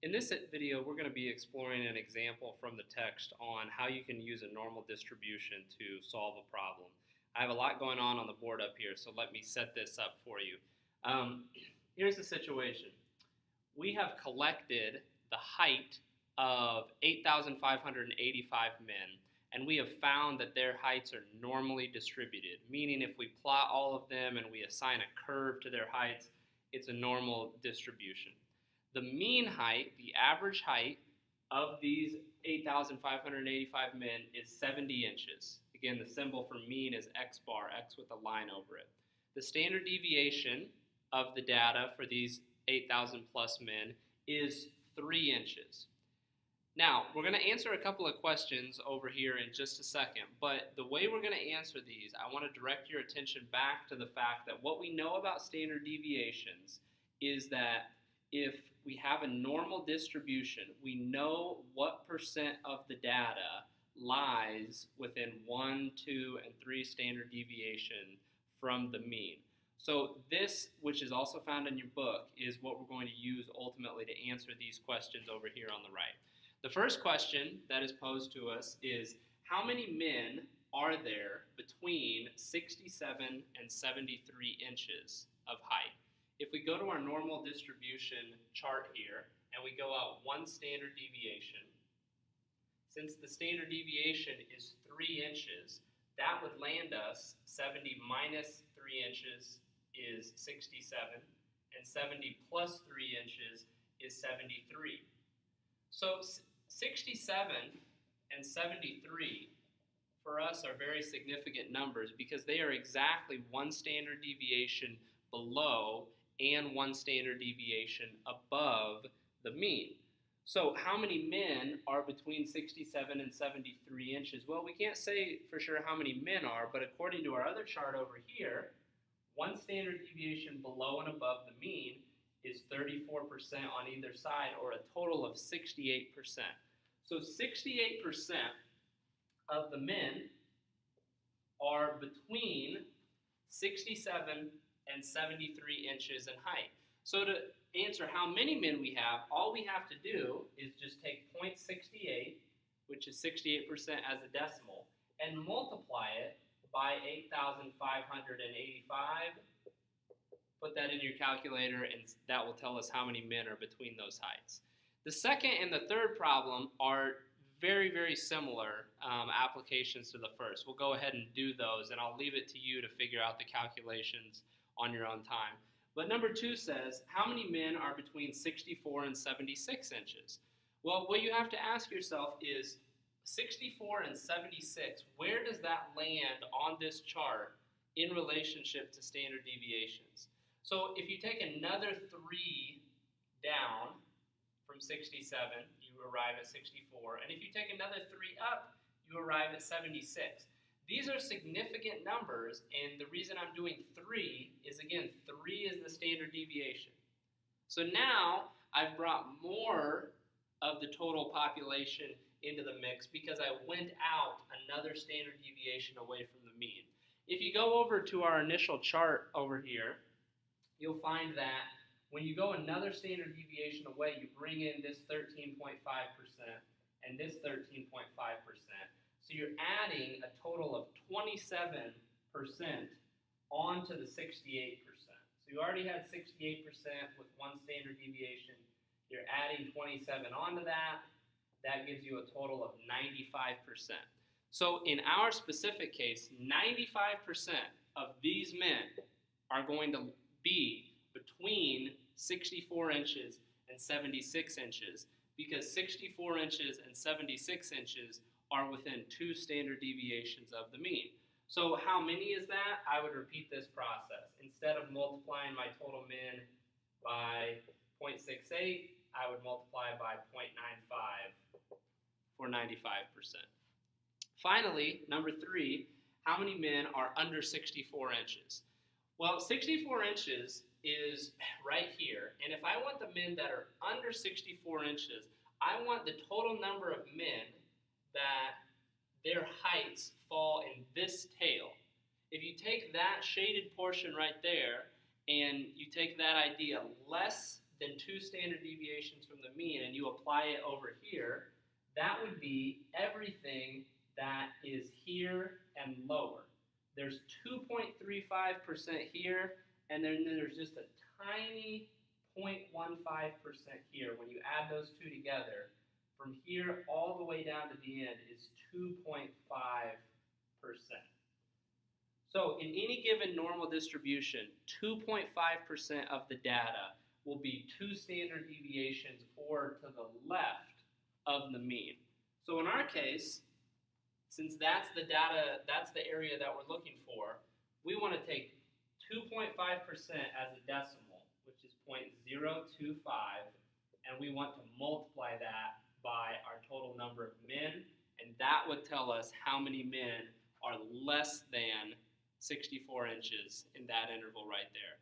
In this video, we're going to be exploring an example from the text on how you can use a normal distribution to solve a problem. I have a lot going on the board up here, so let me set this up for you. Here's the situation. We have collected the height of 8,585 men, and we have found that their heights are normally distributed, meaning if we plot all of them and we assign a curve to their heights, it's a normal distribution. The mean height, the average height of these 8,585 men is 70 inches. Again, the symbol for mean is X bar, X with a line over it. The standard deviation of the data for these 8,000 plus men is 3 inches. Now, we're going to answer a couple of questions over here in just a second, but the way we're going to answer these, I want to direct your attention back to the fact that what we know about standard deviations is that if we have a normal distribution, we know what percent of the data lies within 1, 2, and 3 standard deviation from the mean. So this, which is also found in your book, is what we're going to use ultimately to answer these questions over here on the right. The first question that is posed to us is, how many men are there between 67 and 73 inches of height? If we go to our normal distribution chart here, and we go out 1 standard deviation, since the standard deviation is 3 inches, that would land us 70 minus 3 inches is 67, and 70 plus 3 inches is 73. So 67 and 73 for us are very significant numbers because they are exactly 1 standard deviation below and 1 standard deviation above the mean. So how many men are between 67 and 73 inches? Well, we can't say for sure how many men are, but according to our other chart over here, 1 standard deviation below and above the mean is 34% on either side, or a total of 68%. So 68% of the men are between 67 and 73 inches in height. So to answer how many men we have, all we have to do is just take 0.68, which is 68% as a decimal, and multiply it by 8,585. Put that in your calculator, and that will tell us how many men are between those heights. The second and the third problem are very, very similar applications to the first. We'll go ahead and do those, and I'll leave it to you to figure out the calculations on your own time. But number 2 says, how many men are between 64 and 76 inches? Well, what you have to ask yourself is 64 and 76, where does that land on this chart in relationship to standard deviations? So if you take another 3 down from 67, you arrive at 64. And if you take another 3 up, you arrive at 76. These are significant numbers, and the reason I'm doing 3 is, again, 3 is the standard deviation. So now I've brought more of the total population into the mix because I went out another standard deviation away from the mean. If you go over to our initial chart over here, you'll find that when you go another standard deviation away, you bring in this 13.5% and this 13.5%. So you're adding a total of 27% onto the 68%. So you already had 68% with 1 standard deviation. You're adding 27 onto that. That gives you a total of 95%. So in our specific case, 95% of these men are going to be between 64 inches and 76 inches because 64 inches and 76 inches are within 2 standard deviations of the mean. So how many is that? I would repeat this process. Instead of multiplying my total men by 0.68, I would multiply by 0.95 for 95%. Finally, number 3, how many men are under 64 inches? Well, 64 inches is right here, and if I want the men that are under 64 inches, I want the total number of men that their heights fall in this tail. If you take that shaded portion right there and you take that idea less than 2 standard deviations from the mean, and you apply it over here, that would be everything that is here and lower. There's 2.35% here, and then there's just a tiny 0.15% here. When you add those two together, from here all the way down to the end is 2.5%. So in any given normal distribution, 2.5% of the data will be 2 standard deviations or to the left of the mean. So in our case, since that's the data, that's the area that we're looking for, we want to take 2.5% as a decimal, which is 0.025, and we want to multiply that by our total number of men, and that would tell us how many men are less than 64 inches in that interval right there.